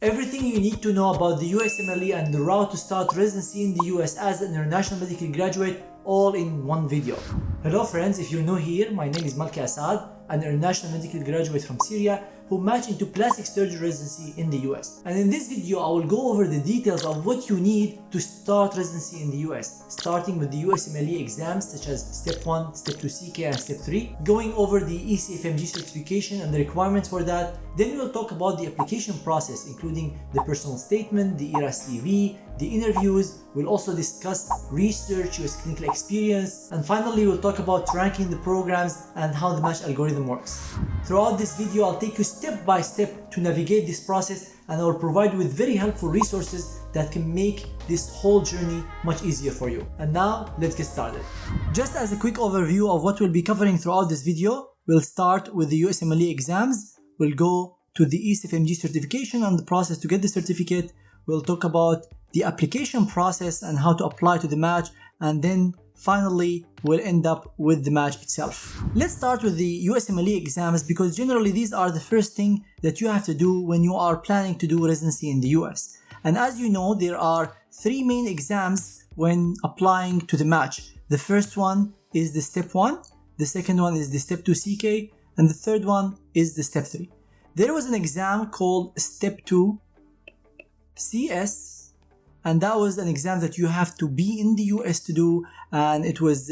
Everything you need to know about the USMLE and the route to start residency in the US as an international medical graduate, all in one video. Hello friends, if you're new here, my name is Malke Asaad, an international medical graduate from Syria who matched into plastic surgery residency in the US. And in this video, I will go over the details of what you need to start residency in the US, starting with the USMLE exams such as Step 1, Step 2CK and Step 3, going over the ECFMG certification and the requirements for that. Then we'll talk about the application process, including the personal statement, the ERAS CV, the interviews. We'll also discuss research, US clinical experience, and finally we'll talk about ranking the programs and how the match algorithm works. Throughout this video, I'll take you step by step to navigate this process, and I will provide you with very helpful resources that can make this whole journey much easier for you. And now, let's get started. Just as a quick overview of what we'll be covering throughout this video, we'll start with the USMLE exams. We'll go to the ECFMG certification and the process to get the certificate. We'll talk about the application process and how to apply to the match, and then finally we'll end up with the match itself. Let's start with the USMLE exams, because generally these are the first thing that you have to do when you are planning to do residency in the US. And as you know, there are three main exams when applying to the match. The first one is the Step 1, the second one is the Step2CK, and the third one is the Step 3. There was an exam called Step2CK, and that was an exam that you have to be in the US to do, and it was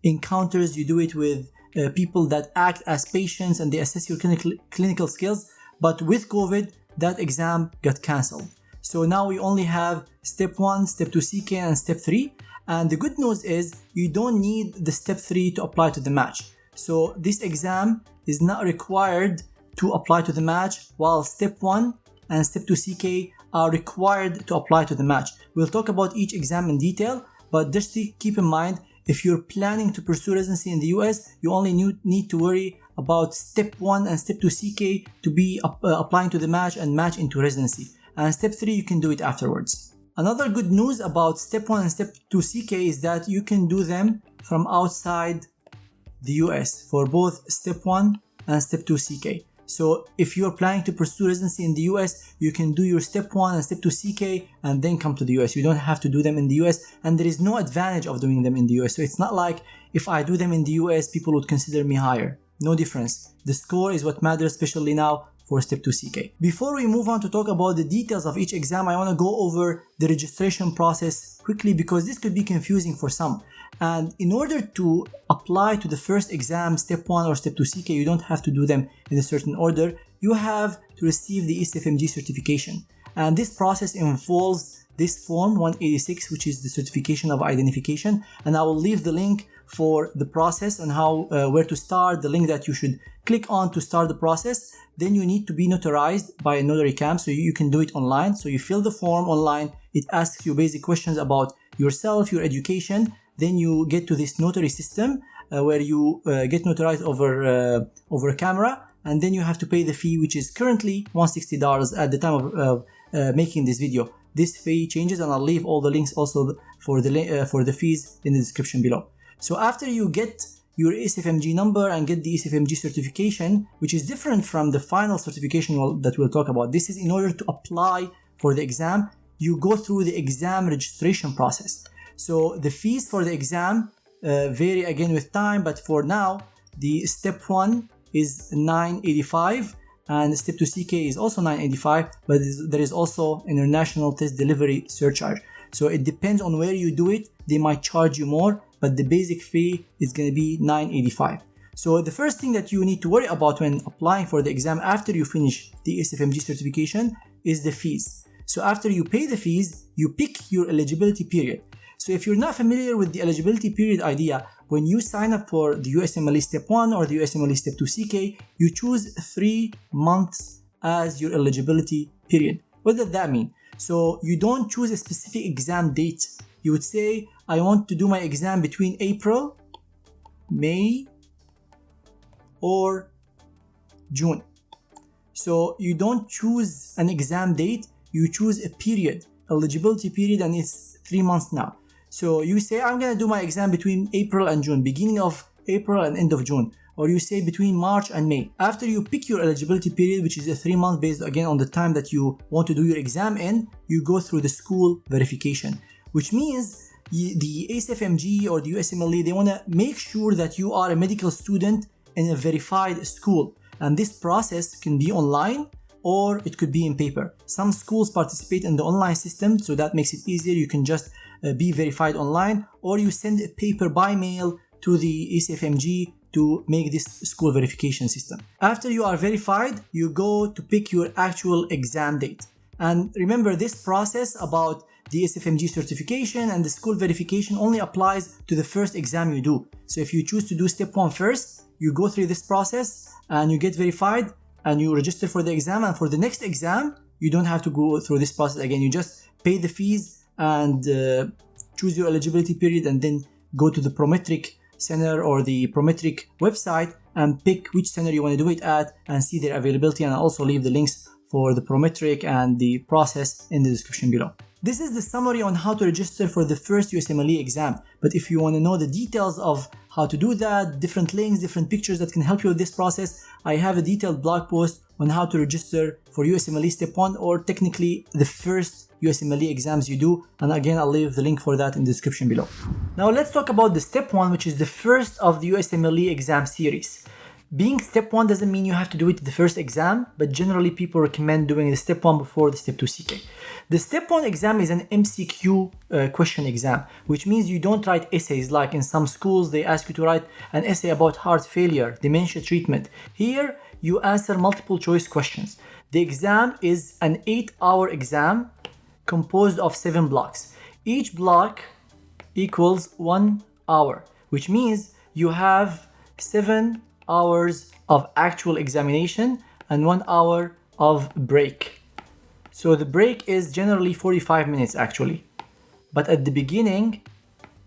encounters. You do it with people that act as patients and they assess your clinical skills. But with COVID, that exam got cancelled. So now we only have Step 1, Step 2CK and Step 3. And the good news is you don't need the Step 3 to apply to the match. So this exam is not required to apply to the match, while Step 1 and Step 2CK are required to apply to the match. We'll talk about each exam in detail, but just keep in mind, if you're planning to pursue residency in the US, you only need to worry about Step 1 and Step 2CK to be applying to the match and match into residency. And Step 3, you can do it afterwards. Another good news about Step 1 and Step 2CK is that you can do them from outside the US for both Step 1 and Step 2CK. So if you're planning to pursue residency in the US, you can do your Step 1 and Step 2CK and then come to the US. You don't have to do them in the US, and there is no advantage of doing them in the US. So it's not like if I do them in the US, people would consider me higher. No difference. The score is what matters, especially now for Step 2CK. Before we move on to talk about the details of each exam, I want to go over the registration process quickly, because this could be confusing for some. And in order to apply to the first exam, Step 1 or Step 2CK, you don't have to do them in a certain order. You have to receive the ECFMG certification. And this process involves this form 186, which is the certification of identification. And I will leave the link for the process and how where to start, the link that you should click on to start the process. Then you need to be notarized by a notary camp, so you can do it online. So you fill the form online. It asks you basic questions about yourself, your education. Then you get to this notary system where you get notarized over a camera, and then you have to pay the fee, which is currently $160 at the time of making this video. This fee changes, and I'll leave all the links also for the fees in the description below. So after you get your ECFMG number and get the ECFMG certification, which is different from the final certification that we'll talk about. This is in order to apply for the exam. You go through the exam registration process. So the fees for the exam vary again with time, but for now, the Step 1 is $985 and Step 2CK is also $985, but there is also international test delivery surcharge. So it depends on where you do it. They might charge you more, but the basic fee is going to be $985. So the first thing that you need to worry about when applying for the exam after you finish the ECFMG certification is the fees. So after you pay the fees, you pick your eligibility period. So if you're not familiar with the eligibility period idea, when you sign up for the USMLE Step 1 or the USMLE Step2CK, you choose 3 months as your eligibility period. What does that mean? So you don't choose a specific exam date. You would say, I want to do my exam between April, May, or June. So you don't choose an exam date, you choose a period, eligibility period, and it's 3 months now. So you say, I'm going to do my exam between April and June, beginning of April and end of June. or you say between March and May. After you pick your eligibility period, which is a 3 month based again on the time that you want to do your exam in, you go through the school verification, which means the ECFMG or the USMLE, they want to make sure that you are a medical student in a verified school. And this process can be online or it could be in paper. Some schools participate in the online system, so that makes it easier. You can just be verified online, or you send a paper by mail to the ECFMG to make this school verification system. After you are verified, you go to pick your actual exam date. And remember, this process about the ECFMG certification and the school verification only applies to the first exam you do. So if you choose to do step 1 first, you go through this process and you get verified and you register for the exam, and for the next exam you don't have to go through this process again. You just pay the fees and choose your eligibility period, and then go to the Prometric center or the Prometric website and pick which center you want to do it at and see their availability. And I'll also leave the links for the Prometric and the process in the description below. This is the summary on how to register for the first USMLE exam. But if you want to know the details of how to do that, different links, different pictures that can help you with this process, I have a detailed blog post on how to register for USMLE Step 1, or technically the first USMLE exams you do. And again, I'll leave the link for that in the description below. Now let's talk about the Step 1, which is the first of the USMLE exam series. Being Step 1 doesn't mean you have to do it the first exam, but generally people recommend doing the Step 1 before the Step2CK. The Step 1 exam is an MCQ question exam, which means you don't write essays like in some schools they ask you to write an essay about heart failure, dementia treatment. Here you answer multiple choice questions. The exam is an 8-hour exam composed of 7 blocks. Each block equals 1 hour, which means you have 7 hours of actual examination and 1 hour of break. So the break is generally 45 minutes actually. But at the beginning,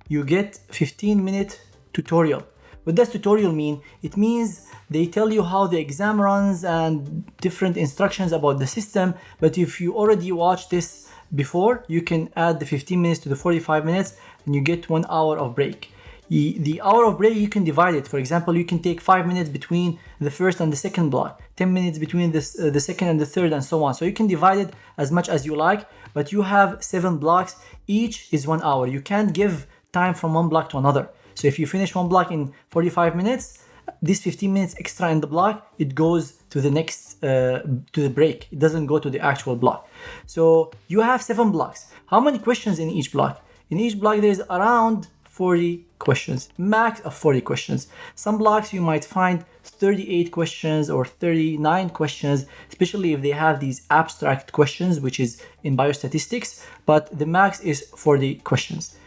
you get 15-minute tutorial. What does tutorial mean? It means they tell you how the exam runs and different instructions about the system. But if you already watched this before, you can add the 15 minutes to the 45 minutes and you get 1 hour of break. The hour of break, you can divide it. For example, you can take 5 minutes between the first and the second block, 10 minutes between the second and the third, and so on. So you can divide it as much as you like, but you have 7 blocks. Each is 1 hour. You can't give time from one block to another. So if you finish one block in 45 minutes, this 15 minutes extra in the block, it goes to the next, to the break. It doesn't go to the actual block. So you have 7 blocks. How many questions in each block? In each block, there's around 40 questions, max of 40 questions. Some blocks you might find 38 questions or 39 questions, especially if they have these abstract questions, which is in biostatistics, but the max is 40 questions.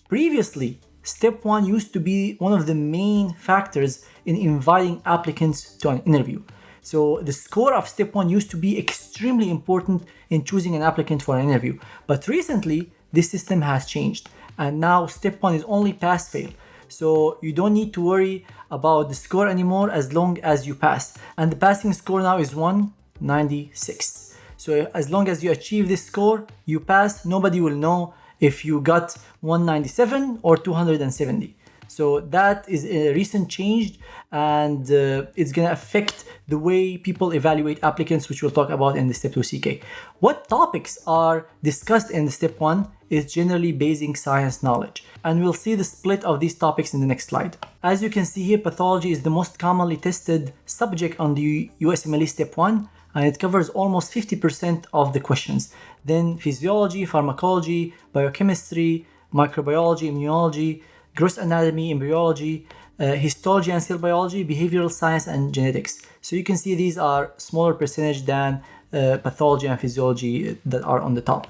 Previously, Step 1 used to be one of the main factors in inviting applicants to an interview. So the score of Step 1 used to be extremely important in choosing an applicant for an interview. But recently, this system has changed. And now Step 1 is only pass-fail. So you don't need to worry about the score anymore as long as you pass. And the passing score now is 196. So as long as you achieve this score, you pass. Nobody will know if you got 197 or 270. So that is a recent change, and it's going to affect the way people evaluate applicants, which we'll talk about in the Step2CK. What topics are discussed in the Step 1 is generally basic science knowledge, and we'll see the split of these topics in the next slide. As you can see here, pathology is the most commonly tested subject on the USMLE Step 1, and it covers almost 50% of the questions. Then physiology, pharmacology, biochemistry, microbiology, immunology, gross anatomy, embryology, histology and cell biology, behavioral science, and genetics. So you can see these are smaller percentage than pathology and physiology that are on the top.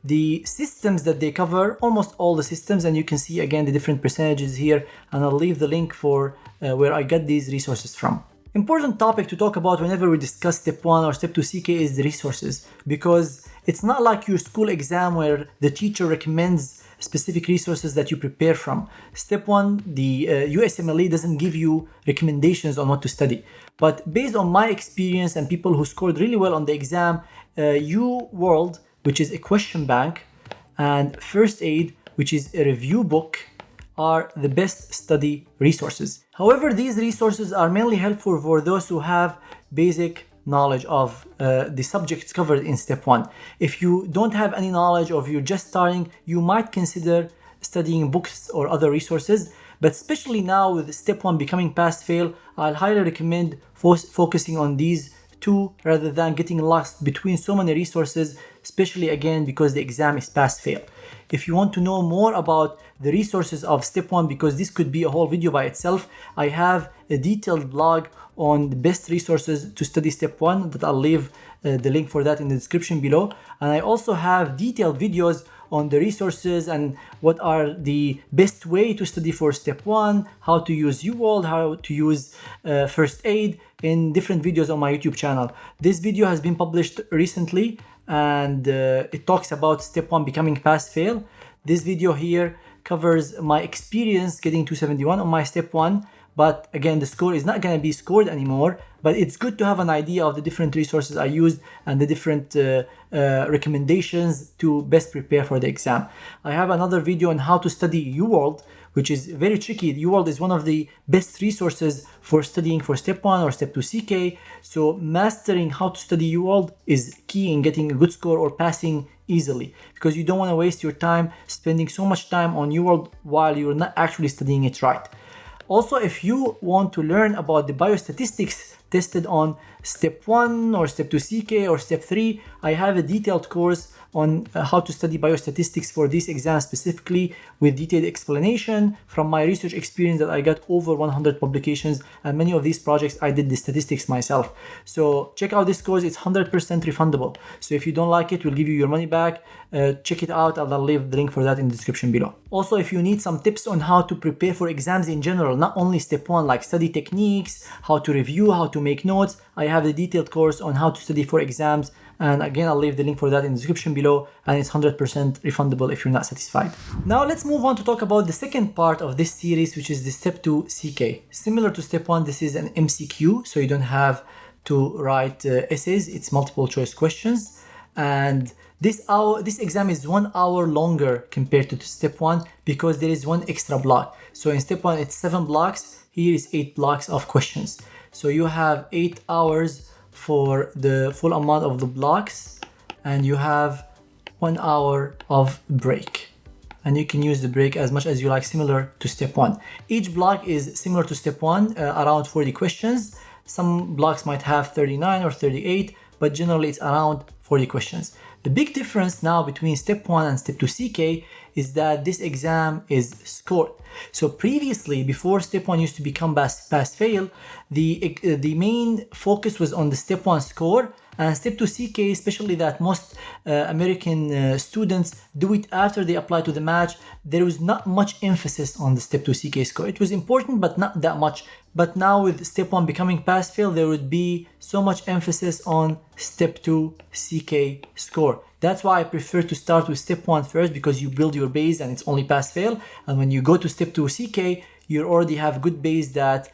The systems that they cover, almost all the systems, and you can see again the different percentages here, and I'll leave the link for where I got these resources from. Important topic to talk about whenever we discuss Step 1 or Step2CK is the resources, because it's not like your school exam where the teacher recommends specific resources that you prepare from. Step 1, the USMLE doesn't give you recommendations on what to study. But based on my experience and people who scored really well on the exam, UWorld, which is a question bank, and First Aid, which is a review book, are the best study resources. However, these resources are mainly helpful for those who have basic knowledge of the subjects covered in step 1. If you don't have any knowledge or if you're just starting, you might consider studying books or other resources. But especially now with step 1 becoming pass-fail, I'll highly recommend focusing on these two rather than getting lost between so many resources, especially again because the exam is pass-fail. If you want to know more about the resources of step 1, because this could be a whole video by itself, I have a detailed blog on the best resources to study step 1 that I'll leave the link for that in the description below. And I also have detailed videos on the resources and what are the best way to study for step 1, how to use UWorld, how to use first aid in different videos on my YouTube channel. This video has been published recently and it talks about step 1 becoming pass-fail. This video here covers my experience getting 271 on my step 1. But again, the score is not going to be scored anymore, but it's good to have an idea of the different resources I used and the different recommendations to best prepare for the exam. I have another video on how to study UWorld, which is very tricky. UWorld is one of the best resources for studying for step 1 or step 2 CK. So mastering how to study UWorld is key in getting a good score or passing easily, because you don't want to waste your time spending so much time on UWorld while you're not actually studying it right. Also, if you want to learn about the biostatistics tested on step 1 or step 2 CK or step 3, I have a detailed course on how to study biostatistics for this exam specifically, with detailed explanation from my research experience that I got over 100 publications, and many of these projects I did the statistics myself. So check out this course, it's 100% refundable. So if you don't like it, we'll give you your money back. Check it out, and I'll leave the link for that in the description below. Also, if you need some tips on how to prepare for exams in general, not only step 1, like study techniques, how to review, how to make notes, I have the detailed course on how to study for exams. And again, I'll leave the link for that in the description below, and it's 100% refundable if you're not satisfied. Now let's move on to talk about the second part of this series, which is the step 2 CK. Similar to step 1, this is an MCQ, so you don't have to write essays, it's multiple choice questions. And this exam is 1 hour longer compared to step 1 because there is one extra block. So in step 1, it's 7 blocks, here is 8 blocks of questions. So you have 8 hours for the full amount of the blocks, and you have 1 hour of break, and you can use the break as much as you like, similar to step 1. Each block is similar to step 1, around 40 questions. Some blocks might have 39 or 38, but generally it's around 40 questions. The big difference now between step 1 and step 2 CK is that this exam is scored. So previously, before step 1 used to become pass-fail, the main focus was on the step 1 score, and step 2 CK, especially that most American students do it after they apply to the match, there was not much emphasis on the step 2 CK score. It was important, but not that much. But now with step 1 becoming pass-fail, there would be so much emphasis on step 2 CK score. That's why I prefer to start with step 1 first, because you build your base and it's only pass-fail. And when you go to step 2 CK, you already have good base that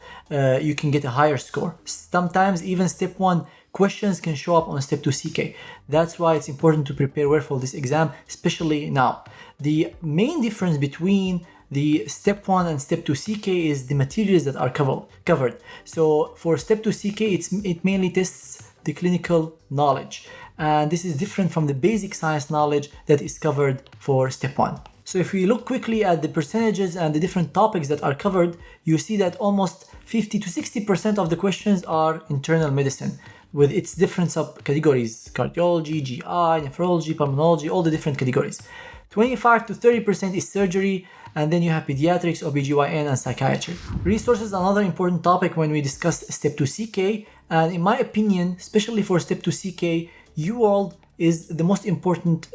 you can get a higher score. Sometimes even step 1 questions can show up on step 2 CK. That's why it's important to prepare well for this exam, especially now. The main difference between the step 1 and step 2 CK is the materials that are covered. So for step 2 CK, it mainly tests the clinical knowledge. And this is different from the basic science knowledge that is covered for step 1. So if we look quickly at the percentages and the different topics that are covered, you see that almost 50 to 60% of the questions are internal medicine, with its different subcategories: cardiology, GI, nephrology, pulmonology, all the different categories. 25 to 30% is surgery, and then you have pediatrics, OBGYN, and psychiatry. Resources are another important topic when we discuss step 2 CK, and in my opinion, especially for step 2 CK, UWorld is the most important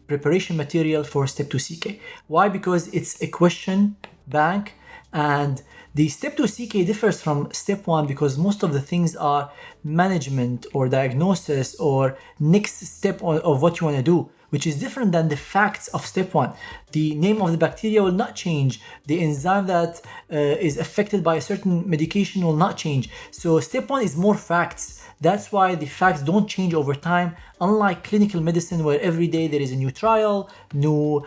preparation material for step 2 CK. Why? Because it's a question bank, and the step 2 CK differs from step 1 because most of the things are management or diagnosis or next step of what you want to do. which is different than the facts of step 1. The name of the bacteria will not change. The enzyme that is affected by a certain medication will not change. So step 1 is more facts. That's why the facts don't change over time, unlike clinical medicine where every day there is a new trial, new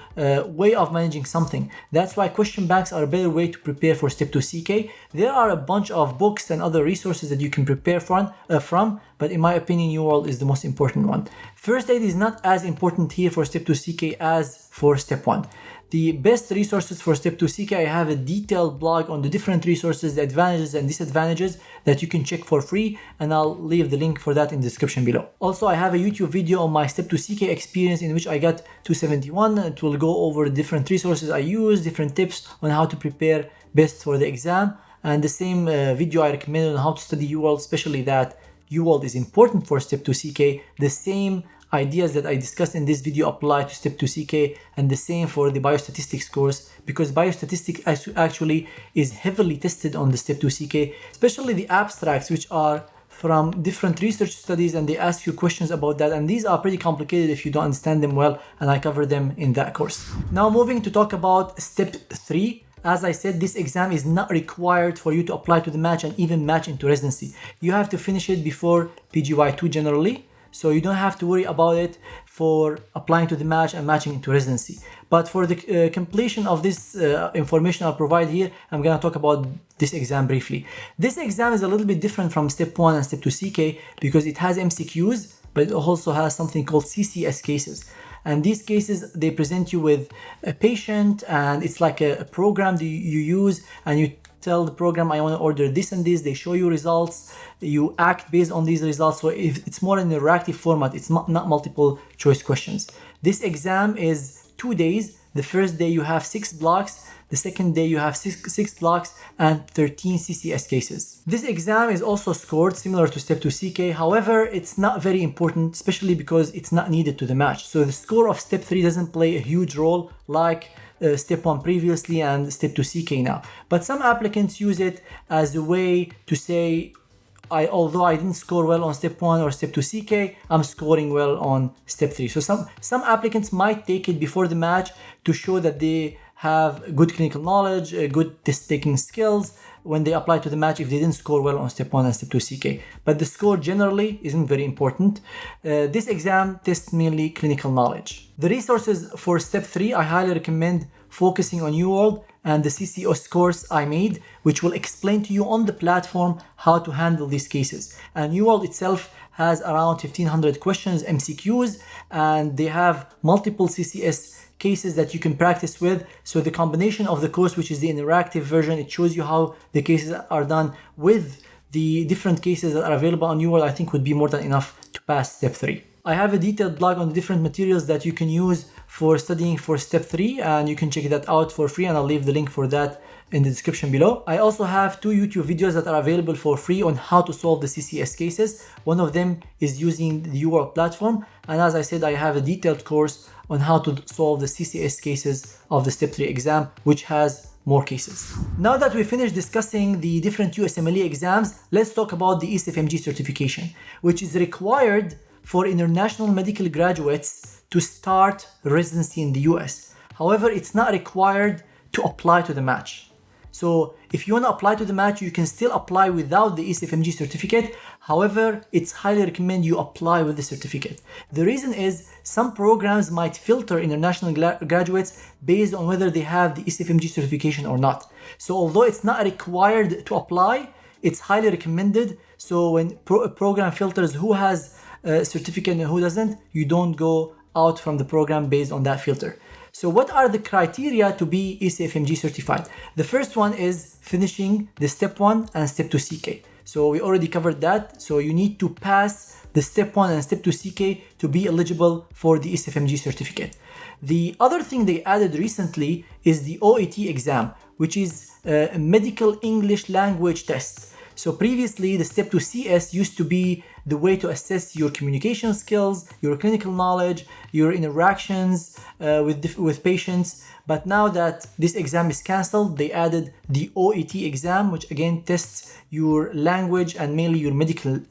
way of managing something. That's why question banks are a better way to prepare for STEP2CK. There are a bunch of books and other resources that you can prepare from, but in my opinion, UWorld is the most important one. First aid is not as important here for STEP2CK as for step 1. The best resources for STEP2CK, I have a detailed blog on the different resources, the advantages and disadvantages that you can check for free, and I'll leave the link for that in the description below. Also, I have a YouTube video on my STEP2CK experience in which I got 271. It will go over different resources I use, different tips on how to prepare best for the exam, and the same video I recommend on how to study UWorld, especially that UWorld is important for STEP2CK. The same ideas that I discussed in this video apply to STEP2CK, and the same for the biostatistics course, because biostatistics actually is heavily tested on the STEP2CK, especially the abstracts, which are from different research studies, and they ask you questions about that, and these are pretty complicated if you don't understand them well, and I cover them in that course. Now moving to talk about step 3. As I said, this exam is not required for you to apply to the match and even match into residency. You have to finish it before PGY2 generally, so you don't have to worry about it for applying to the match and matching into residency. But for the completion of this information I'll provide here, I'm going to talk about this exam briefly. This exam is a little bit different from step 1 and STEP2CK because it has MCQs, but it also has something called CCS cases. And these cases, they present you with a patient, and it's like a program that you use, and you tell the program, I want to order this and this. They show you results. You act based on these results. So if it's more an interactive format, it's not multiple choice questions. This exam is 2 days. The first day you have 6 blocks. The second day you have six blocks and 13 CCS cases. This exam is also scored similar to STEP2CK. However, it's not very important, especially because it's not needed to the match. So the score of step 3 doesn't play a huge role like step 1 previously and STEP2CK now. But some applicants use it as a way to say, although I didn't score well on step 1 or STEP2CK, I'm scoring well on step 3. So some applicants might take it before the match to show that they have good clinical knowledge, good test-taking skills when they apply to the match if they didn't score well on step 1 and STEP2CK. But the score generally isn't very important. This exam tests mainly clinical knowledge. The resources for step 3, I highly recommend focusing on UWorld and the CCS course I made, which will explain to you on the platform how to handle these cases. And UWorld itself has around 1500 questions, MCQs, and they have multiple CCS cases that you can practice with. So the combination of the course, which is the interactive version, it shows you how the cases are done with the different cases that are available on UWorld, I think would be more than enough to pass step 3. I have a detailed blog on the different materials that you can use for studying for step 3, and you can check that out for free, and I'll leave the link for that in the description below. I also have 2 YouTube videos that are available for free on how to solve the CCS cases. One of them is using the UWorld platform, and as I said, I have a detailed course on how to solve the CCS cases of the step 3 exam, which has more cases. Now that we finished discussing the different USMLE exams, let's talk about the ECFMG certification, which is required for international medical graduates to start residency in the US. However, it's not required to apply to the match. So if you want to apply to the match, you can still apply without the ECFMG certificate. However, it's highly recommended you apply with the certificate. The reason is some programs might filter international graduates based on whether they have the ECFMG certification or not. So although it's not required to apply, it's highly recommended. So when a program filters who has a certificate and who doesn't, you don't go out from the program based on that filter. So what are the criteria to be ECFMG certified? The first one is finishing the step 1 and STEP2CK. So we already covered that. So you need to pass the step 1 and STEP2CK to be eligible for the ECFMG certificate. The other thing they added recently is the OET exam, which is a medical English language test. So previously, the step 2 CS used to be the way to assess your communication skills, your clinical knowledge, your interactions with patients. But now that this exam is cancelled, they added the OET exam, which again tests your language and mainly your medical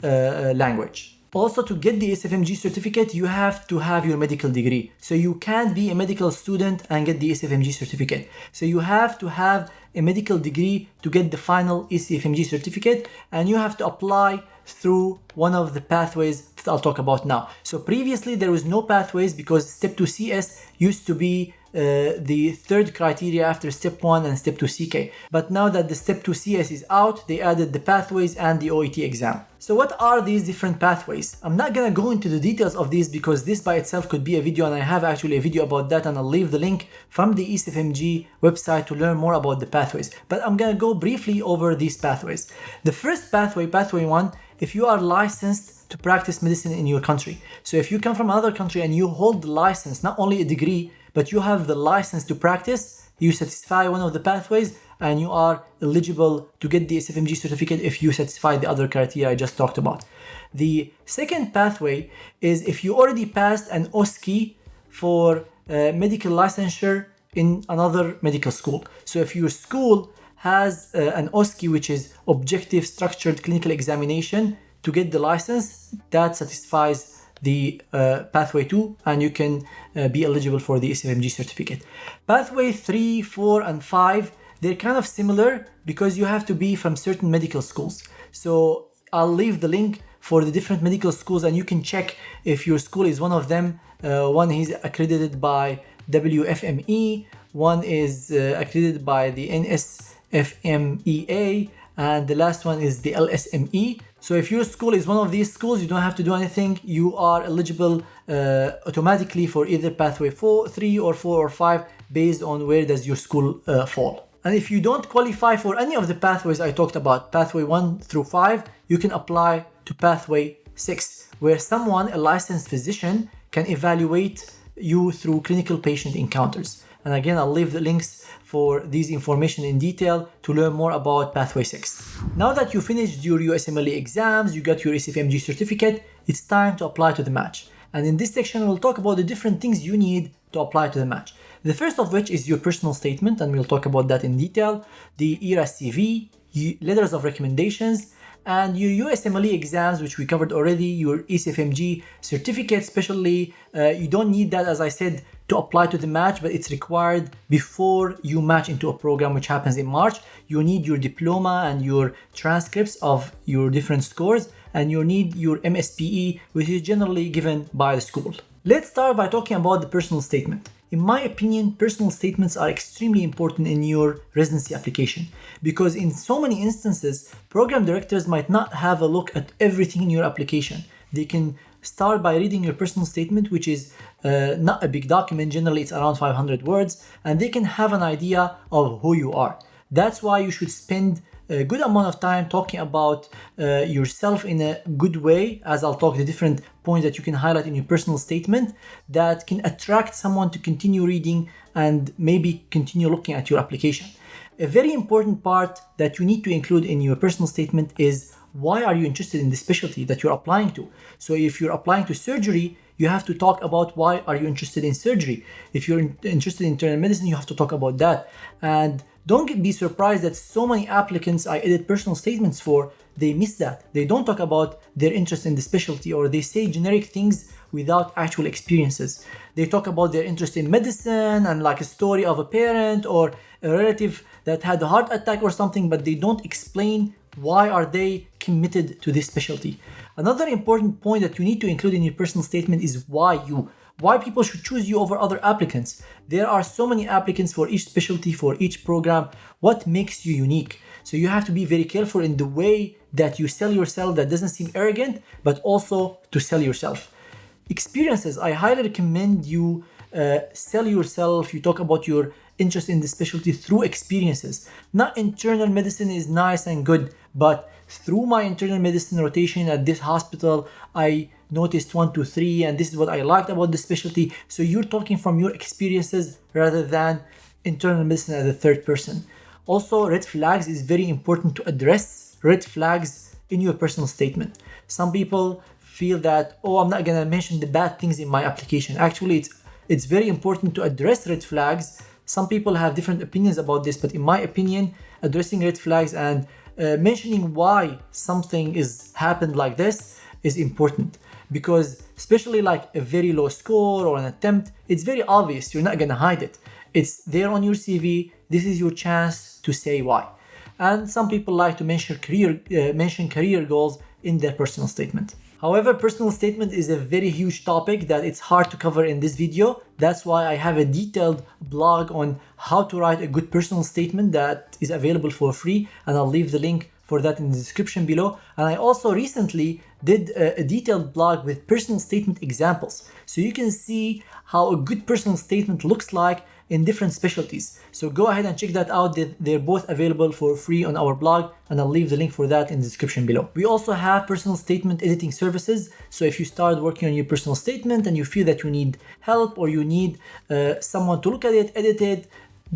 language. Also, to get the ECFMG certificate, you have to have your medical degree. So you can't be a medical student and get the ECFMG certificate. So you have to have a medical degree to get the final ECFMG certificate, and you have to apply through one of the pathways that I'll talk about now. So previously there was no pathways because Step 2 CS used to be the third criteria after Step 1 and Step 2 CK. But now that the Step 2 CS is out, they added the pathways and the OET exam. So what are these different pathways? I'm not gonna go into the details of these because this by itself could be a video, and I have actually a video about that, and I'll leave the link from the ECFMG website to learn more about the pathways. But I'm gonna go briefly over these pathways. The first pathway, pathway 1, if you are licensed to practice medicine in your country. So if you come from another country and you hold the license, not only a degree, but you have the license to practice, you satisfy one of the pathways and you are eligible to get the ECFMG certificate if you satisfy the other criteria I just talked about. The second pathway is if you already passed an OSCE for medical licensure in another medical school. So if your school has an OSCE, which is Objective Structured Clinical Examination, to get the license, that satisfies the pathway 2, and you can be eligible for the ECFMG certificate. Pathway 3, 4, and 5, they're kind of similar because you have to be from certain medical schools. So I'll leave the link for the different medical schools and you can check if your school is one of them. One is accredited by WFME, one is accredited by the NSFMEA, and the last one is the LSME. So if your school is one of these schools, you don't have to do anything. You are eligible automatically for either pathway 4, 3 or 4 or 5 based on where does your school fall. And if you don't qualify for any of the pathways I talked about, pathway 1 through 5, you can apply to pathway 6, where someone, a licensed physician, can evaluate you through clinical patient encounters. And again, I'll leave the links for these information in detail to learn more about pathway 6. Now that you finished your USMLE exams, you got your ECFMG certificate, it's time to apply to the match. And in this section, we'll talk about the different things you need to apply to the match. The first of which is your personal statement, and we'll talk about that in detail, the ERAS CV, letters of recommendations, and your USMLE exams, which we covered already, your ECFMG certificate especially. You don't need that, as I said, to apply to the match, but it's required before you match into a program which happens in March. You need your diploma and your transcripts of your different scores, and you need your MSPE, which is generally given by the school. Let's start by talking about the personal statement. In my opinion, personal statements are extremely important in your residency application because in so many instances, program directors might not have a look at everything in your application. They can start by reading your personal statement, which is not a big document. Generally, it's around 500 words, and they can have an idea of who you are. That's why you should spend a good amount of time talking about yourself in a good way, as I'll talk the different points that you can highlight in your personal statement that can attract someone to continue reading and maybe continue looking at your application. A very important part that you need to include in your personal statement is why are you interested in the specialty that you're applying to. So if you're applying to surgery, you have to talk about why are you interested in surgery. If you're interested in internal medicine, you have to talk about that. And don't be surprised that so many applicants I edit personal statements for, they miss that. They don't talk about their interest in the specialty, or they say generic things without actual experiences. They talk about their interest in medicine and like a story of a parent or a relative that had a heart attack or something, but they don't explain why are they committed to this specialty. Another important point that you need to include in your personal statement is why people should choose you over other applicants. There are so many applicants for each specialty, for each program. What makes you unique? So you have to be very careful in the way that you sell yourself that doesn't seem arrogant, but also to sell yourself. Experiences, I highly recommend you sell yourself. You talk about your interest in the specialty through experiences. Not internal medicine is nice and good, but through my internal medicine rotation at this hospital, I noticed 1, 2, 3, and this is what I liked about the specialty. So you're talking from your experiences rather than internal medicine as a third person. Also, red flags is very important to address red flags in your personal statement. Some people feel that, oh, I'm not gonna mention the bad things in my application. Actually, it's very important to address red flags. Some people have different opinions about this, but in my opinion, addressing red flags and mentioning why something is happened like this is important. because especially like a very low score or an attempt, it's very obvious. You're not gonna hide it. It's there on your CV. This is your chance to say why. And some people like to mention career goals in their personal statement. However, personal statement is a very huge topic that it's hard to cover in this video. That's why I have a detailed blog on how to write a good personal statement that is available for free, and I'll leave the link for that in the description below. And I also recently did a detailed blog with personal statement examples, so you can see how a good personal statement looks like in different specialties. So go ahead and check that out. They're both available for free on our blog, and I'll leave the link for that in the description below. We also have personal statement editing services. So if you start working on your personal statement and you feel that you need help or you need someone to look at it, edit it,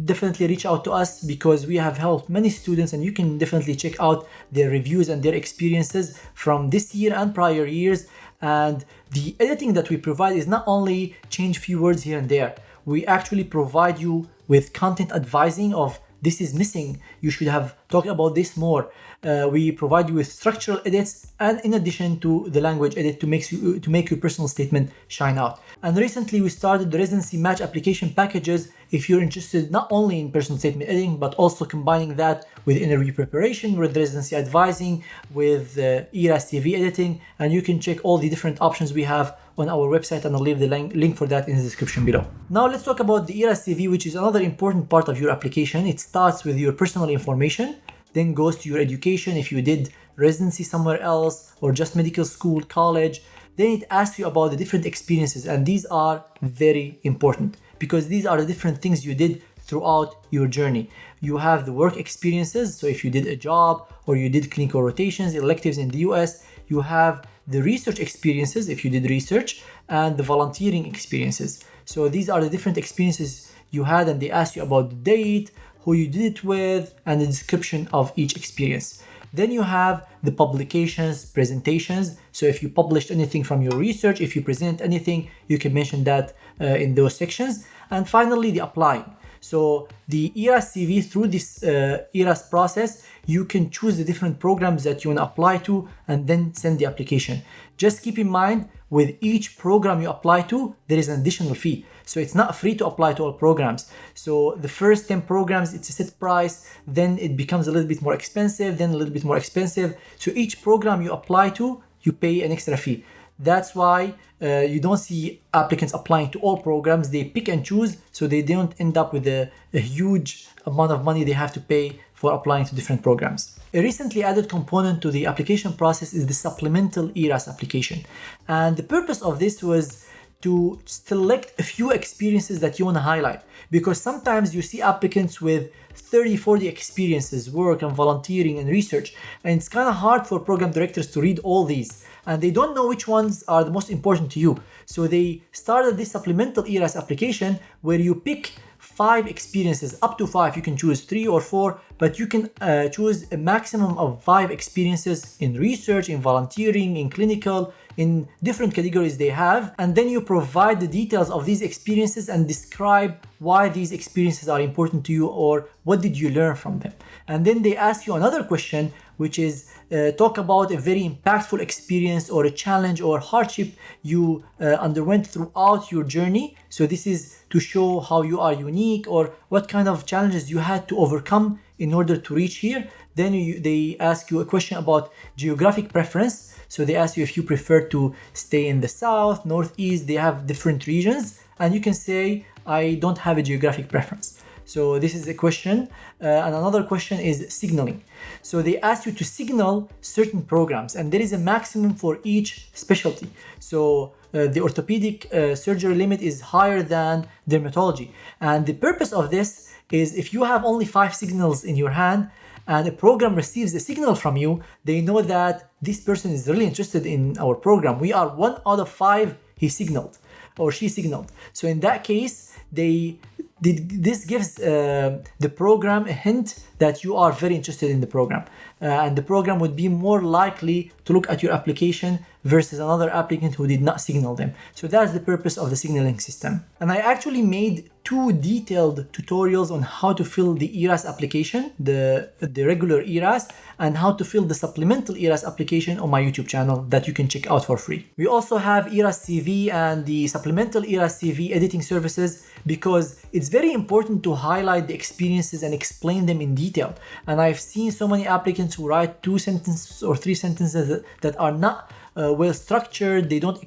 definitely reach out to us, because we have helped many students, and you can definitely check out their reviews and their experiences from this year and prior years. And the editing that we provide is not only change few words here and there. We actually provide you with content advising of this is missing, you should have talked about this more. We provide you with structural edits, and in addition to the language edit to make your personal statement shine out. And recently we started the residency match application packages if you're interested not only in personal statement editing, but also combining that with interview preparation, with residency advising, with ERAS CV editing, and you can check all the different options we have on our website, and I'll leave the link for that in the description below. Now let's talk about the ERAS CV, which is another important part of your application. It starts with your personal information, then goes to your education if you did residency somewhere else or just medical school, college. Then it asks you about the different experiences, and these are very important because these are the different things you did throughout your journey. You have the work experiences, so if you did a job or you did clinical rotations, electives in the US. You have the research experiences if you did research, and the volunteering experiences. So these are the different experiences you had, and they ask you about the date, who you did it with, and the description of each experience. Then you have the publications, presentations. So if you published anything from your research, if you present anything, you can mention that in those sections. And finally, the applying. So the ERAS CV, through this ERAS process, you can choose the different programs that you want to apply to and then send the application. Just keep in mind, with each program you apply to, there is an additional fee. So it's not free to apply to all programs. So the first 10 programs, it's a set price, then it becomes a little bit more expensive, then a little bit more expensive. So each program you apply to, you pay an extra fee. That's why you don't see applicants applying to all programs. They pick and choose, so they don't end up with a huge amount of money they have to pay for applying to different programs. A recently added component to the application process is the Supplemental ERAS application. And the purpose of this was to select a few experiences that you want to highlight, because sometimes you see applicants with 30-40 experiences, work and volunteering and research, and it's kind of hard for program directors to read all these, and they don't know which ones are the most important to you. So they started this Supplemental ERAS application where you pick 5 experiences, up to 5. You can choose 3 or 4, but you can choose a maximum of 5 experiences in research, in volunteering, in clinical, in different categories they have. And then you provide the details of these experiences and describe why these experiences are important to you or what did you learn from them. And then they ask you another question, which is talk about a very impactful experience or a challenge or hardship you underwent throughout your journey. So this is to show how you are unique or what kind of challenges you had to overcome in order to reach here. Then they ask you a question about geographic preference. So they ask you if you prefer to stay in the south, northeast. They have different regions, and you can say, I don't have a geographic preference. So this is a question. And another question is signaling. So they ask you to signal certain programs, and there is a maximum for each specialty. So the orthopedic surgery limit is higher than dermatology. And the purpose of this is if you have only 5 signals in your hand and a program receives a signal from you, they know that this person is really interested in our program. We are 1 out of 5 he signaled or she signaled. So in that case, this gives the program a hint that you are very interested in the program. And the program would be more likely to look at your application versus another applicant who did not signal them. So that's the purpose of the signaling system. And I actually made 2 detailed tutorials on how to fill the ERAS application, the regular ERAS, and how to fill the supplemental ERAS application on my YouTube channel that you can check out for free. We also have ERAS CV and the supplemental ERAS CV editing services because it's very important to highlight the experiences and explain them in detail. And I've seen so many applicants who write 2 sentences or 3 sentences that are not well structured, they don't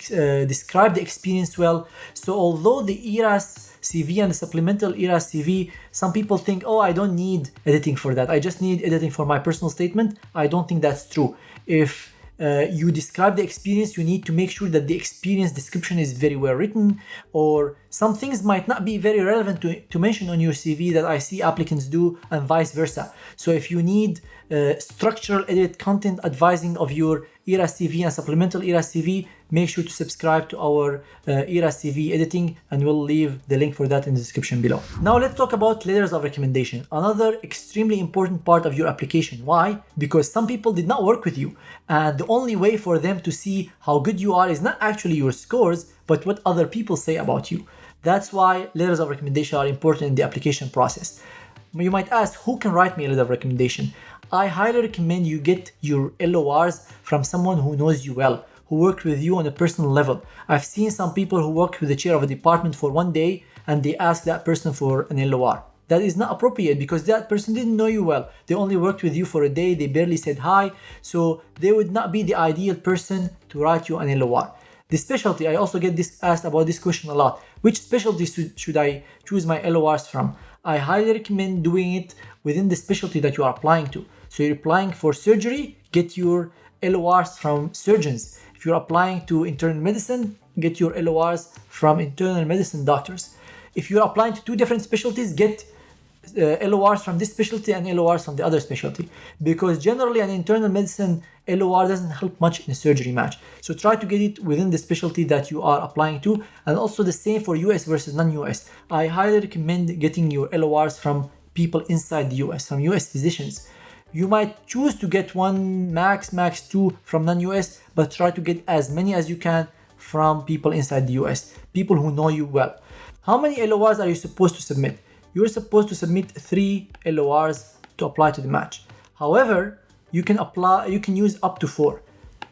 describe the experience well. So although the ERAS CV and the supplemental ERAS CV, some people think, oh, I don't need editing for that. I just need editing for my personal statement. I don't think that's true. If you describe the experience, you need to make sure that the experience description is very well written, or some things might not be very relevant to mention on your CV that I see applicants do, and vice versa. So if you need structural edit content advising of your ERAS CV and supplemental ERAS CV, make sure to subscribe to our ERAS CV editing, and we'll leave the link for that in the description below. Now let's talk about letters of recommendation, another extremely important part of your application. Why? Because some people did not work with you, and the only way for them to see how good you are is not actually your scores, but what other people say about you. That's why letters of recommendation are important in the application process. You might ask, who can write me a letter of recommendation? I highly recommend you get your LORs from someone who knows you well, who worked with you on a personal level. I've seen some people who worked with the chair of a department for one day and they ask that person for an LOR. That is not appropriate because that person didn't know you well. They only worked with you for a day, they barely said hi, so they would not be the ideal person to write you an LOR. The specialty, I also get asked about this question a lot. Which specialty should I choose my LORs from? I highly recommend doing it within the specialty that you are applying to. So you're applying for surgery, get your LORs from surgeons. If you're applying to internal medicine, get your LORs from internal medicine doctors. If you're applying to 2 different specialties, get LORs from this specialty and LORs from the other specialty. Because generally an internal medicine LOR doesn't help much in a surgery match. So try to get it within the specialty that you are applying to. And also the same for US versus non-US. I highly recommend getting your LORs from people inside the US, from US physicians. You might choose to get 1, max 2 from non-US, but try to get as many as you can from people inside the US, people who know you well. How many LORs are you supposed to submit? You're supposed to submit 3 LORs to apply to the match. However, you can use up to 4.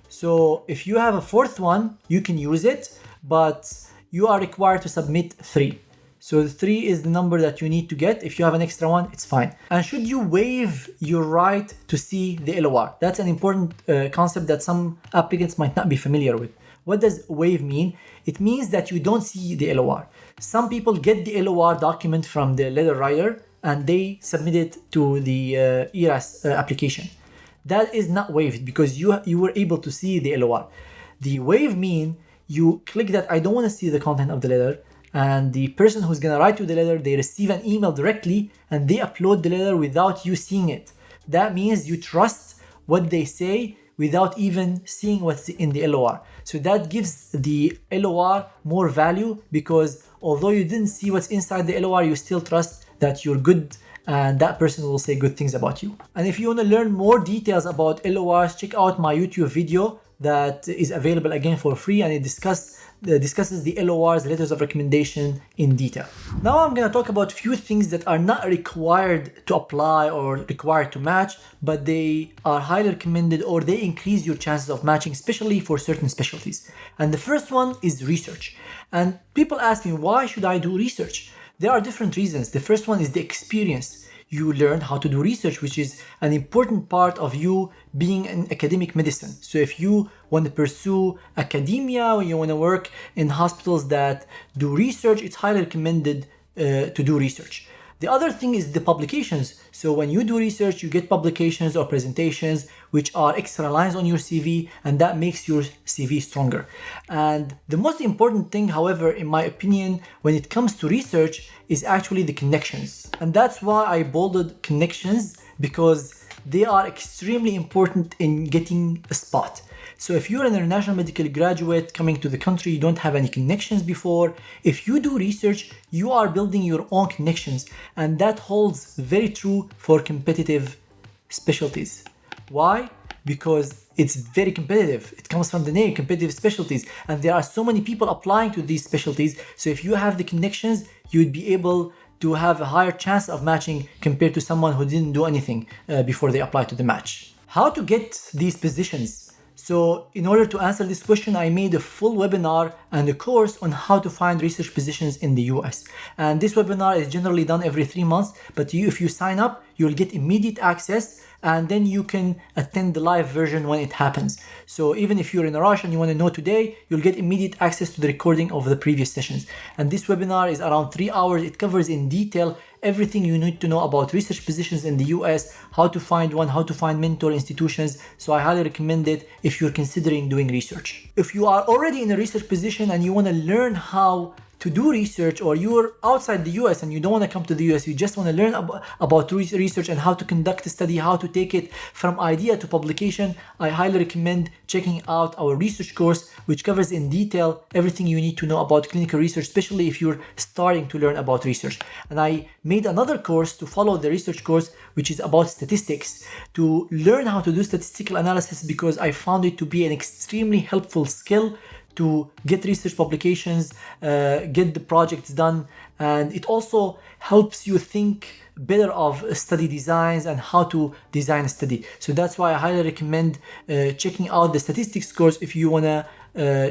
So if you have a 4th one, you can use it, but you are required to submit 3. So the 3 is the number that you need to get. If you have an extra one, it's fine. And should you waive your right to see the LOR? That's an important concept that some applicants might not be familiar with. What does waive mean? It means that you don't see the LOR. Some people get the LOR document from the letter writer and they submit it to the ERAS application. That is not waived because you were able to see the LOR. The waive mean you click that I don't want to see the content of the letter, and the person who's going to write you the letter, they receive an email directly and they upload the letter without you seeing it. That means you trust what they say without even seeing what's in the LOR. So that gives the LOR more value because although you didn't see what's inside the LOR, you still trust that you're good and that person will say good things about you. And if you want to learn more details about LORs, check out my YouTube video that is available again for free, and it discusses the LORs, letters of recommendation, in detail. Now I'm going to talk about few things that are not required to apply or required to match, but they are highly recommended or they increase your chances of matching, especially for certain specialties. And the first one is research. And people ask me, why should I do research? There are different reasons. The first one is the experience. You learn how to do research, which is an important part of you being in academic medicine. So if you want to pursue academia or you want to work in hospitals that do research, it's highly recommended to do research. The other thing is the publications. So when you do research, you get publications or presentations which are extra lines on your CV, and that makes your CV stronger. And the most important thing, however, in my opinion, when it comes to research is actually the connections. And that's why I bolded connections, because they are extremely important in getting a spot. So if you're an international medical graduate coming to the country, you don't have any connections before, if you do research, you are building your own connections. And that holds very true for competitive specialties. Why? because it's very competitive. It comes from the name, competitive specialties, and there are so many people applying to these specialties. So if you have the connections, you'd be able to have a higher chance of matching compared to someone who didn't do anything before they apply to the match. How to get these positions? So in order to answer this question, I made a full webinar and a course on how to find research positions in the US. And this webinar is generally done every 3 months, but if you sign up, you'll get immediate access, and then you can attend the live version when it happens. So even if you're in a rush and you want to know today, you'll get immediate access to the recording of the previous sessions. And this webinar is around 3 hours. It covers in detail everything you need to know about research positions in the US, how to find one, how to find mentor institutions. So I highly recommend it if you're considering doing research. If you are already in a research position and you want to learn how to do research, or you're outside the US and you don't want to come to the US, you just want to learn about research and how to conduct a study, how to take it from idea to publication, I highly recommend checking out our research course, which covers in detail everything you need to know about clinical research, especially if you're starting to learn about research. And I made another course to follow the research course, which is about statistics, to learn how to do statistical analysis, because I found it to be an extremely helpful skill to get research publications, get the projects done, and it also helps you think better of study designs and how to design a study. So that's why I highly recommend checking out the statistics course if you want to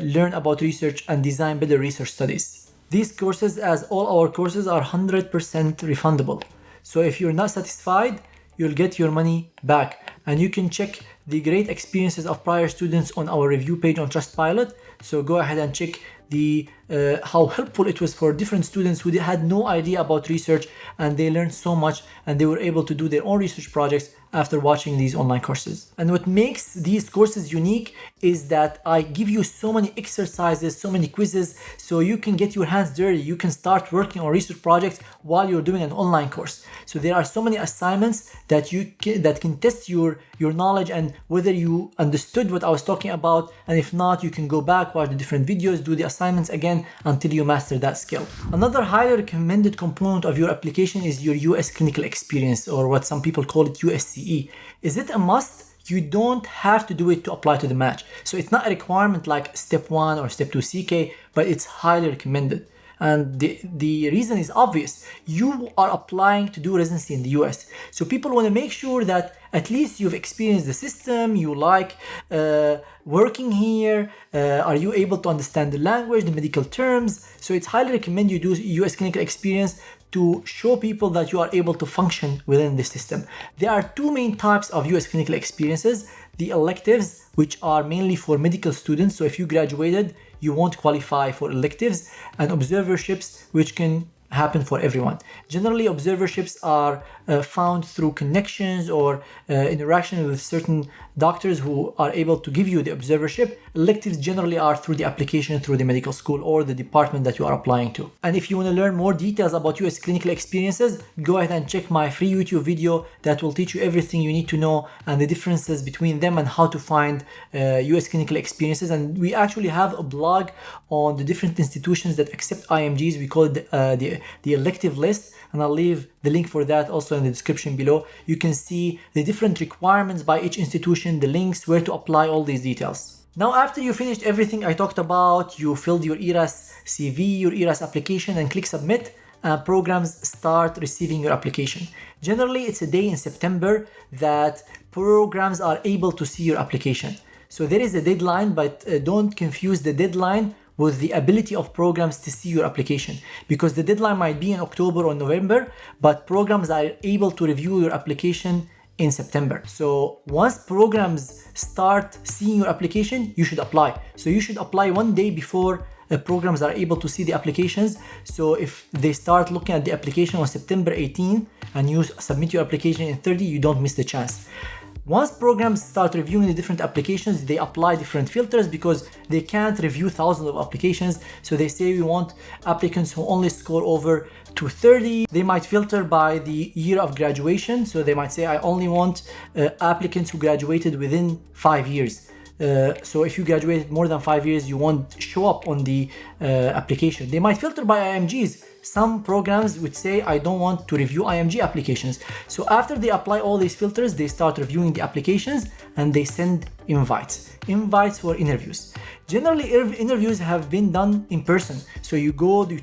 learn about research and design better research studies. These courses, as all our courses, are 100% refundable. So if you're not satisfied, you'll get your money back. And you can check the great experiences of prior students on our review page on Trustpilot. So go ahead and check the how helpful it was for different students who had no idea about research, and they learned so much and they were able to do their own research projects after watching these online courses. And what makes these courses unique is that I give you so many exercises, so many quizzes, so you can get your hands dirty. You can start working on research projects while you're doing an online course. So there are so many assignments that can test your knowledge and whether you understood what I was talking about. And if not, you can go back, watch the different videos, do the assignments again until you master that skill. Another highly recommended component of your application is your US clinical experience, or what some people call it USCE. Is it a must? You don't have to do it to apply to the match. So it's not a requirement like Step1 or Step2CK, but it's highly recommended. And the reason is obvious. You are applying to do residency in the US. So people want to make sure that at least you've experienced the system, you like working here, are you able to understand the language, the medical terms. So it's highly recommended you do US clinical experience to show people that you are able to function within the system. There are two main types of US clinical experiences. The electives, which are mainly for medical students. So if you graduated, you won't qualify for electives, and observerships, which can happen for everyone. Generally, observerships are found through connections or interaction with certain doctors who are able to give you the observership. Electives generally are through the application, through the medical school or the department that you are applying to. And if you want to learn more details about US clinical experiences, go ahead and check my free YouTube video that will teach you everything you need to know and the differences between them and how to find US clinical experiences. And we actually have a blog on the different institutions that accept IMGs. We call it the elective list, and I'll leave the link for that also in the description below. You can see the different requirements by each institution, the links, where to apply, all these details. Now, after you finished everything I talked about, you filled your ERAS CV, your ERAS application, and click submit, programs start receiving your application. Generally, it's a day in September that programs are able to see your application. So there is a deadline, but don't confuse the deadline with the ability of programs to see your application, because the deadline might be in October or November, but programs are able to review your application in September. So once programs start seeing your application, you should apply. So you should apply 1 day before programs are able to see the applications. So if they start looking at the application on September 18 and you submit your application in 30, you don't miss the chance. Once programs start reviewing the different applications, they apply different filters because they can't review thousands of applications. So they say we want applicants who only score over 230. They might filter by the year of graduation. So they might say, I only want applicants who graduated within 5 years. So if you graduated more than 5 years, you won't show up on the application. They might filter by IMGs. Some programs would say, I don't want to review IMG applications. So after they apply all these filters, they start reviewing the applications and they send invites for interviews. Generally, interviews have been done in person. So you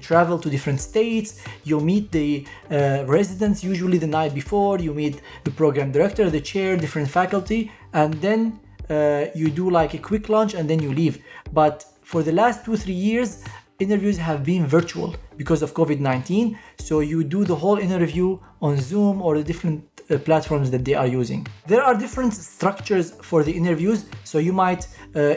travel to different states, you meet the residents usually the night before, you meet the program director, the chair, different faculty, and then you do like a quick lunch and then you leave. But for the last 2-3 years, interviews have been virtual because of COVID-19. So you do the whole interview on Zoom or the different platforms that they are using. There are different structures for the interviews. So you might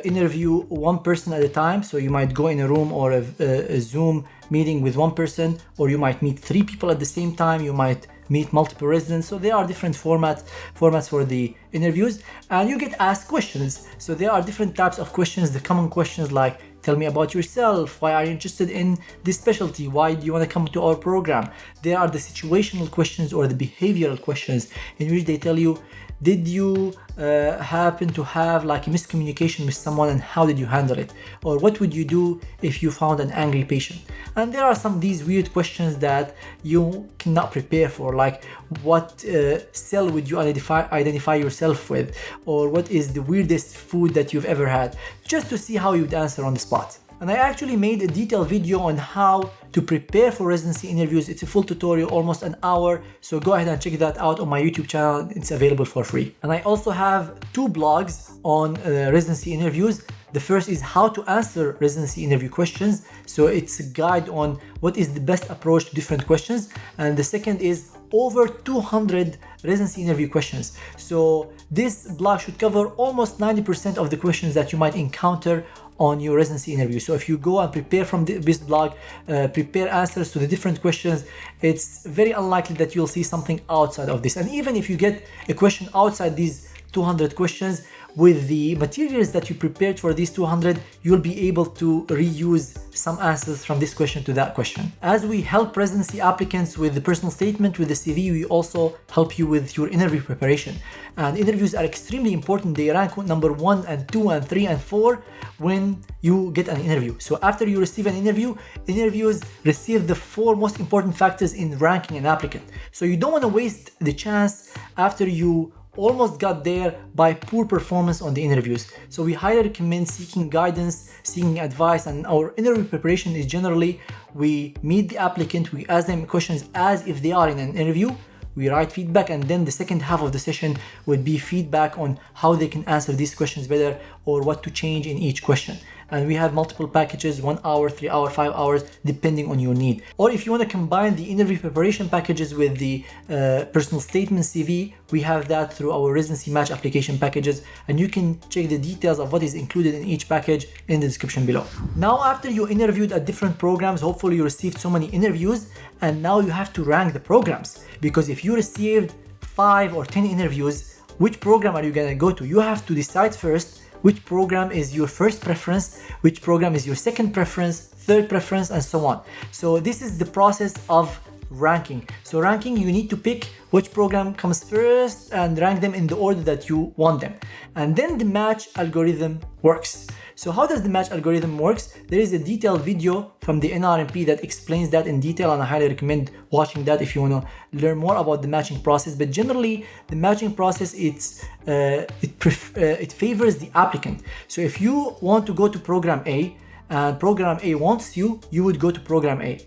interview one person at a time. So you might go in a room or a Zoom meeting with one person, or you might meet 3 people at the same time. You might meet multiple residents. So there are different formats for the interviews, and you get asked questions. So there are different types of questions. The common questions like, tell me about yourself, why are you interested in this specialty, why do you want to come to our program? There are the situational questions or the behavioral questions in which they tell you, did you happen to have like a miscommunication with someone and how did you handle it? Or what would you do if you found an angry patient? And there are some of these weird questions that you cannot prepare for, like what cell would you identify yourself with? Or what is the weirdest food that you've ever had? Just to see how you'd answer on the spot. And I actually made a detailed video on how to prepare for residency interviews. It's a full tutorial, almost an hour. So go ahead and check that out on my YouTube channel. It's available for free. And I also have 2 blogs on residency interviews. The first is how to answer residency interview questions. So it's a guide on what is the best approach to different questions. And the second is over 200 residency interview questions. So this blog should cover almost 90% of the questions that you might encounter on your residency interview. So if you go and prepare from this blog, prepare answers to the different questions, it's very unlikely that you'll see something outside of this. And even if you get a question outside these 200 questions, with the materials that you prepared for these 200, you'll be able to reuse some answers from this question to that question. As we help residency applicants with the personal statement, with the CV, we also help you with your interview preparation. And interviews are extremely important. They rank number 1 and 2 and 3 and 4 when you get an interview. So after you receive an interview, interviews receive the 4 most important factors in ranking an applicant. So you don't want to waste the chance after you almost got there by poor performance on the interviews. So we highly recommend seeking guidance, seeking advice, and our interview preparation is generally we meet the applicant, we ask them questions as if they are in an interview, we write feedback, and then the second half of the session would be feedback on how they can answer these questions better or what to change in each question. And we have multiple packages, 1 hour, 3 hour, 5 hours, depending on your need. Or if you want to combine the interview preparation packages with the personal statement CV, we have that through our residency match application packages, and you can check the details of what is included in each package in the description below. Now, after you interviewed at different programs, hopefully you received so many interviews, and now you have to rank the programs, because if you received 5 or 10 interviews, which program are you going to go to? You have to decide first which program is your first preference, which program is your second preference, third preference, and so on. So this is the process of ranking. So ranking, you need to pick which program comes first and rank them in the order that you want them. And then the match algorithm works. So how does the match algorithm works? There is a detailed video from the NRMP that explains that in detail, and I highly recommend watching that if you want to learn more about the matching process. But generally, the matching process, it favors the applicant. So if you want to go to program A and program A wants you, you would go to program A.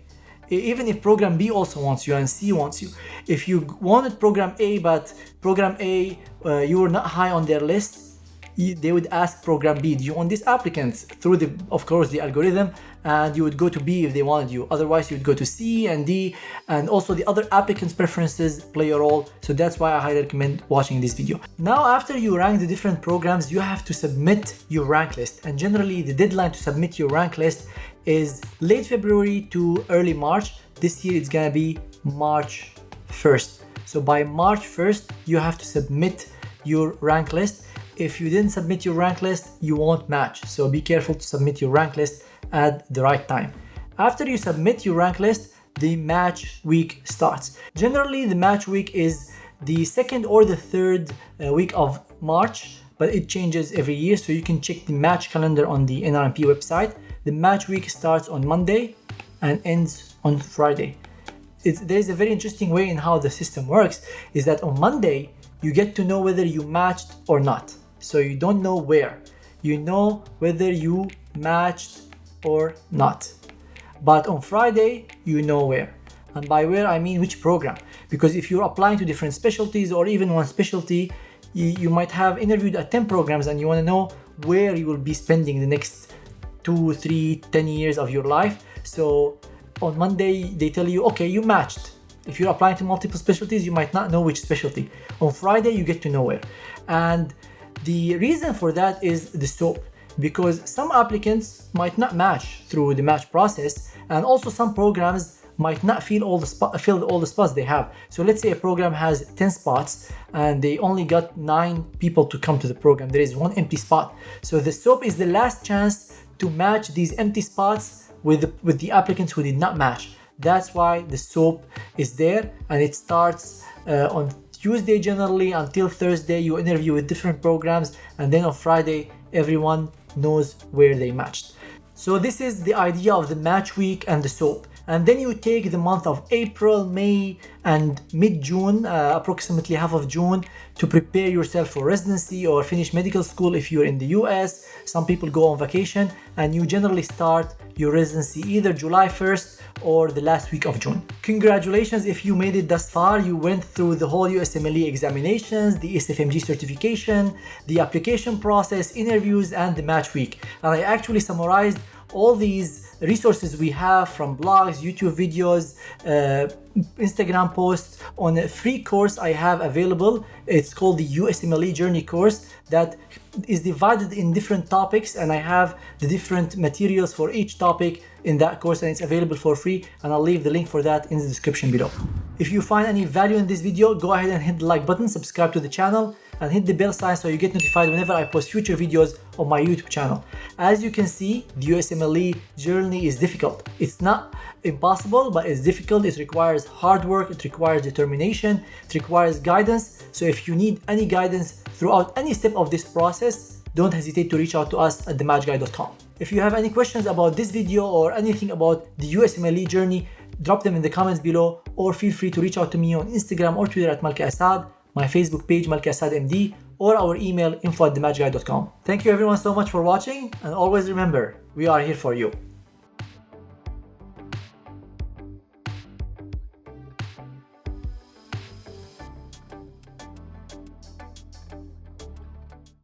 Even if program B also wants you and C wants you. If you wanted program A but program A, you were not high on their list, they would ask program B, do you want this applicant? Through of course the algorithm, and you would go to B if they wanted you. Otherwise you would go to C and D, and also the other applicants' preferences play a role. So that's why I highly recommend watching this video. Now, after you rank the different programs, you have to submit your rank list, and generally the deadline to submit your rank list is late February to early March. This year it's gonna be March 1st. So by March 1st, you have to submit your rank list. If you didn't submit your rank list, you won't match. So be careful to submit your rank list at the right time. After you submit your rank list, the match week starts. Generally, the match week is the 2nd or the 3rd week of March. but it changes every year. So you can check the match calendar on the NRMP website. The match week starts on Monday and ends on Friday. There's a very interesting way in how the system works, is that on Monday, you get to know whether you matched or not. So you don't know where. You know whether you matched or not. But on Friday, you know where. And by where, I mean which program. Because if you're applying to different specialties or even one specialty, you might have interviewed at 10 programs and you want to know where you will be spending the next 2, 3, 10 years of your life. So on Monday, they tell you, okay, you matched. If you're applying to multiple specialties, you might not know which specialty. On Friday, you get to know where. And the reason for that is the SOAP, because some applicants might not match through the match process, and also some programs might not fill all the spots they have. So let's say a program has 10 spots and they only got 9 people to come to the program. There is 1 empty spot. So the SOAP is the last chance to match these empty spots with the applicants who did not match. That's why the SOAP is there, and it starts on Tuesday generally until Thursday. You interview with different programs, and then on Friday everyone knows where they matched. So this is the idea of the match week and the SOAP. And then you take the month of April, May, and mid-June, approximately half of June, to prepare yourself for residency or finish medical school if you're in the US. Some people go on vacation, and you generally start your residency either July 1st or the last week of June. Congratulations if you made it thus far. You went through the whole USMLE examinations, the ECFMG certification, the application process, interviews, and the match week. And I actually summarized all these resources we have from blogs, YouTube videos, Instagram posts on a free course I have available. It's called the USMLE Journey course that is divided in different topics, and I have the different materials for each topic in that course, and it's available for free, and I'll leave the link for that in the description below. If you find any value in this video, go ahead and hit the like button, subscribe to the channel, and hit the bell sign so you get notified whenever I post future videos on my YouTube channel. As you can see, the USMLE journey is difficult. It's not impossible, but it's difficult. It requires hard work, it requires determination, it requires guidance. So if you need any guidance throughout any step of this process, don't hesitate to reach out to us at thematchguy.com. If you have any questions about this video or anything about the USMLE journey, drop them in the comments below, or feel free to reach out to me on Instagram or Twitter at Malke Asaad, my Facebook page Malke Asaad MD, or our email info@thematchguy.com. Thank you everyone so much for watching, and always remember, we are here for you.